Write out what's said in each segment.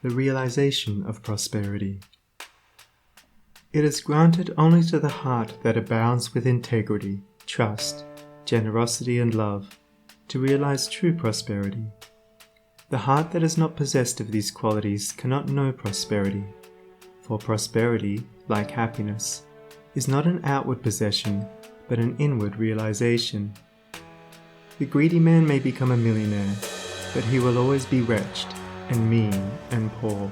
the realization of prosperity. It is granted only to the heart that abounds with integrity, trust, generosity, and love to realize true prosperity. The heart that is not possessed of these qualities cannot know prosperity, for prosperity, like happiness, is not an outward possession, but an inward realization. The greedy man may become a millionaire, but he will always be wretched, and mean, and poor,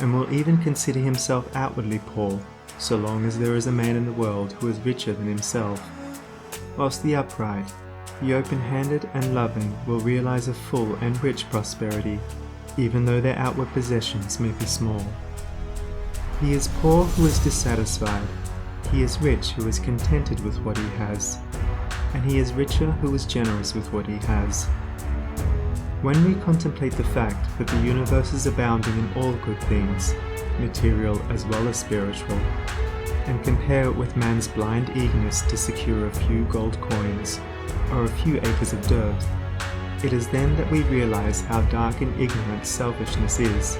and will even consider himself outwardly poor, so long as there is a man in the world who is richer than himself. Whilst the upright, the open-handed and loving will realize a full and rich prosperity, even though their outward possessions may be small. He is poor who is dissatisfied, he is rich who is contented with what he has, and he is richer who is generous with what he has. When we contemplate the fact that the universe is abounding in all good things, material as well as spiritual, and compare it with man's blind eagerness to secure a few gold coins or a few acres of dirt, it is then that we realize how dark and ignorant selfishness is.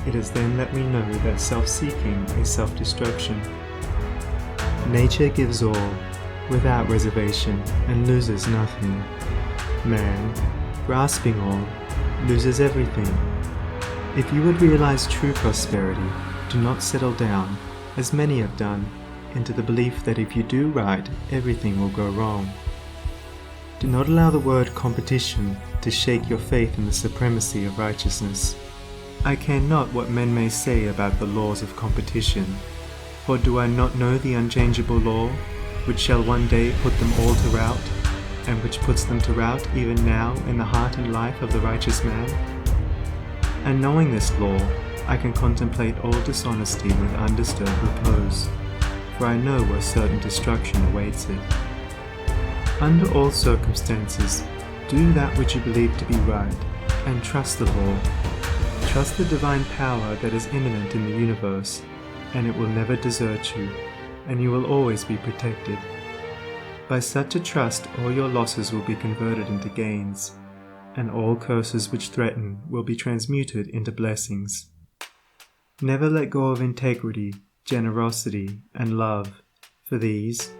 It is then that we know that self-seeking is self-destruction. Nature gives all, without reservation, and loses nothing. Man, grasping all, loses everything. If you would realize true prosperity, do not settle down, as many have done, into the belief that if you do right, everything will go wrong. Do not allow the word competition to shake your faith in the supremacy of righteousness. I care not what men may say about the laws of competition, for do I not know the unchangeable law, which shall one day put them all to rout, and which puts them to rout even now in the heart and life of the righteous man? And knowing this law, I can contemplate all dishonesty with undisturbed repose, for I know where certain destruction awaits it. Under all circumstances, do that which you believe to be right, and trust the law. Trust the divine power that is immanent in the universe, and it will never desert you, and you will always be protected. By such a trust, all your losses will be converted into gains, and all curses which threaten will be transmuted into blessings. Never let go of integrity, generosity, and love, for these,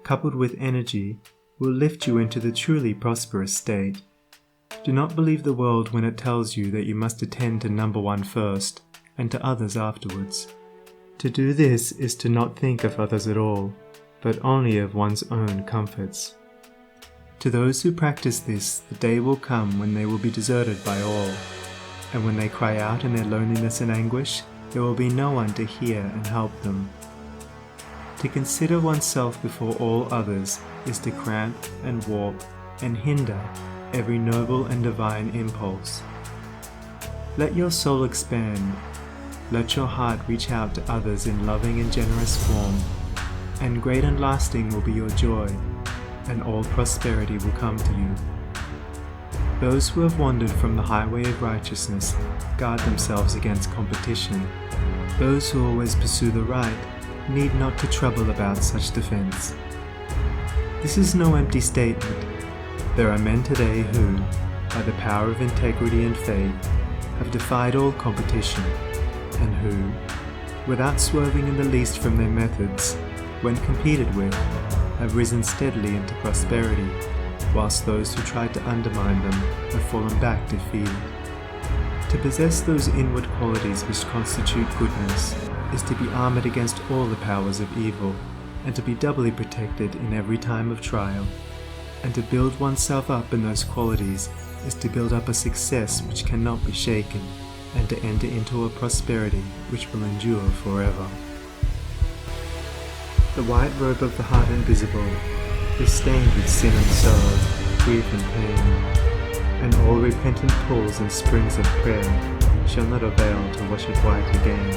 coupled with energy, will lift you into the truly prosperous state. Do not believe the world when it tells you that you must attend to number one first, and to others afterwards. To do this is to not think of others at all, but only of one's own comforts. To those who practice this, the day will come when they will be deserted by all, and when they cry out in their loneliness and anguish, there will be no one to hear and help them. To consider oneself before all others is to cramp and warp and hinder every noble and divine impulse. Let your soul expand, let your heart reach out to others in loving and generous form, and great and lasting will be your joy, and all prosperity will come to you. Those who have wandered from the highway of righteousness guard themselves against competition. Those who always pursue the right need not to trouble about such defense. This is no empty statement. There are men today who, by the power of integrity and faith, have defied all competition, and who, without swerving in the least from their methods, when competed with, have risen steadily into prosperity, whilst those who tried to undermine them have fallen back defeated. To possess those inward qualities which constitute goodness is to be armoured against all the powers of evil, and to be doubly protected in every time of trial. And to build oneself up in those qualities is to build up a success which cannot be shaken, and to enter into a prosperity which will endure forever. The white robe of the heart invisible is stained with sin and sorrow, grief and pain, and all repentant pools and springs of prayer shall not avail to wash it white again.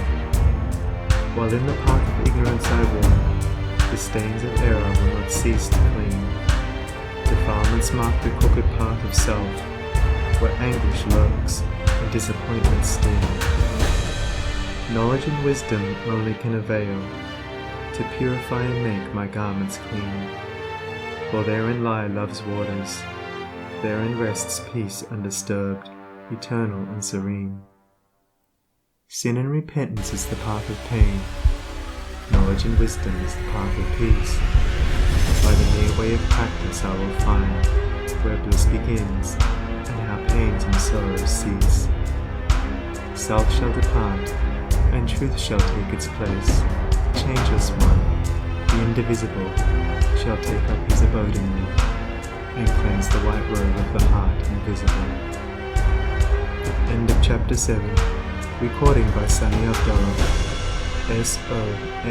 While in the path of ignorance I walk, the stains of error will not cease to cling. Defilements mark the crooked path of self, where anguish lurks and disappointment sting. Knowledge and wisdom only can avail to purify and make my garments clean. For therein lie love's waters, therein rests peace undisturbed, eternal and serene. Sin and repentance is the path of pain. Knowledge and wisdom is the path of peace. By the mere way of practice I will find where bliss begins and how pains and sorrows cease. Self shall depart, and truth shall take its place. Changeless one, the indivisible, shall take up his abode in me, and cleanse the white robe of the heart invisible. End of chapter 7. Recording by Sonnie Abdalla. SONNIE.org